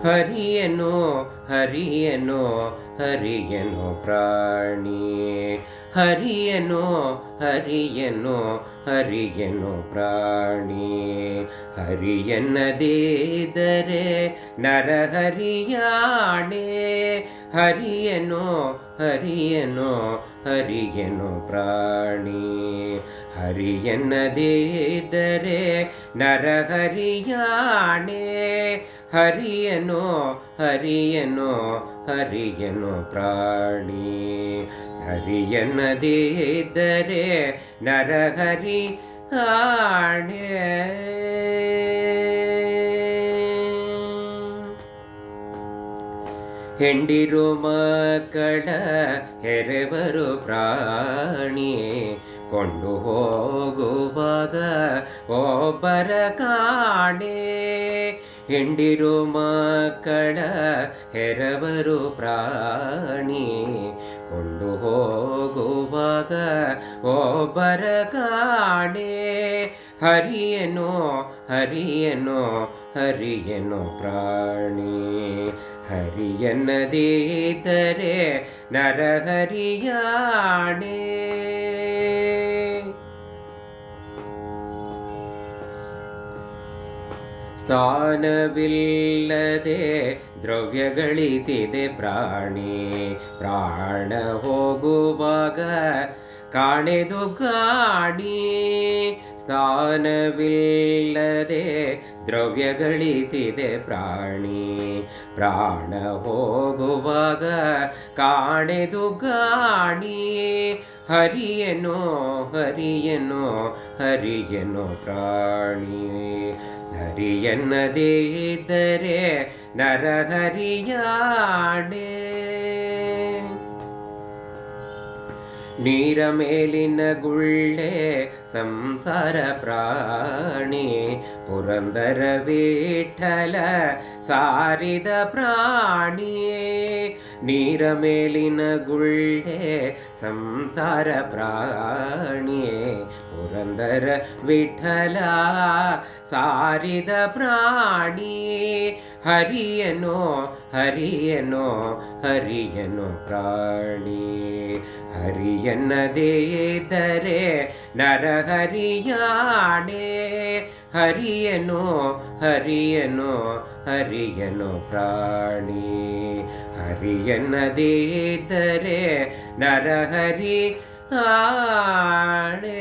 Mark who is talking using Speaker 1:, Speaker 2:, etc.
Speaker 1: ಹರಿಯನು ಹರಿಯನು ಹರಿಯನು ಪ್ರಾಣಿ ಹರಿಯನು ಹರಿಯನು ಹರಿಯನು ಪ್ರಾಣಿ ಹರಿಯನ್ನದಿದ್ದರೆ ನರಹರಿಯಾಣೆ ಹರಿಯನು ಹರಿಯನು ಹರಿಯನು ಪ್ರಾಣಿ ಹರಿಯನ್ನದಿದ್ದರೆ ನರಹರಿಯಾಣೆ ಹರಿಯನು ಹರಿಯನು ಹರಿಯನು ಪ್ರಾಣಿ ಹರಿಯನ್ನದಿದ್ದರೆ ನರಹರಿ ಆಣೆ ಹೆಂಡಿರು ಮಕ್ಕಳ ಹೆರೆವರು ಪ್ರಾಣಿ ಕೊಂಡು ಹೋಗುವಾಗ ಒಬ್ಬರ ಕಾಣೆ ಹೆಂಡಿರು ಮಕ್ಕಳ ಹೆರವರು ಪ್ರಾಣಿ ಕೊಂಡು ಹೋಗುವಾಗ ಒಬ್ಬರ ಕಾಣೆ ಹರಿಯನು ಹರಿಯನು ಹರಿಯನು ಪ್ರಾಣಿ ಹರಿಯನ್ನದಿದ್ದರೆ ನರಹರಿಯಾಣೆ ಸ್ಥಾನವಿಲ್ಲದೆ ದ್ರವ್ಯ ಗಳಿಸಿದೆ ಪ್ರಾಣಿ ಪ್ರಾಣ ಹೋಗುವಾಗ ಕಾಣೆದು ಗಾಣಿ ಸ್ಥಾನವಿಲ್ಲದೆ ದ್ರವ್ಯ ಗಳಿಸಿದೆ ಪ್ರಾಣಿ ಪ್ರಾಣ ಹೋಗುವಾಗ ಕಾಣೆದು ಗಾಣಿ ಹರಿಯನು ಹರಿಯನು ಹರಿಯನು ಪ್ರಾಣಿ ಹರಿಯನ್ನದಿದ್ದರೆ ನರಹರಿಯಾಣೆ ನೀರ ಮೇಲಿನ ಗುಳ್ಳೆ ಸಂಸಾರ ಪ್ರಾಣಿ ಪುರಂದರ ವಿಠಲ ಸಾರಿದ ಪ್ರಾಣಿ ನೀರ ಮೇಲಿನ ಗುಳ್ಳೆ ಸಂಸಾರ ಪ್ರಾಣಿ ಪುರಂದರ ವಿಠಲ ಸಾರಿದ ಪ್ರಾಣಿ ಹರಿಯನು ಹರಿಯನು ಹರಿಯನು ಪ್ರಾಣಿ ಹರಿಯನ್ನದಿದ್ದರೆ ನರಹರಿಯಾಣೆ ಹರಿಯನು ಹರಿಯನು ಹರಿಯನು ಪ್ರಾಣಿ ಹರಿಯನ್ನದಿದ್ದರೆ ನರಹರಿ ಆಣೆ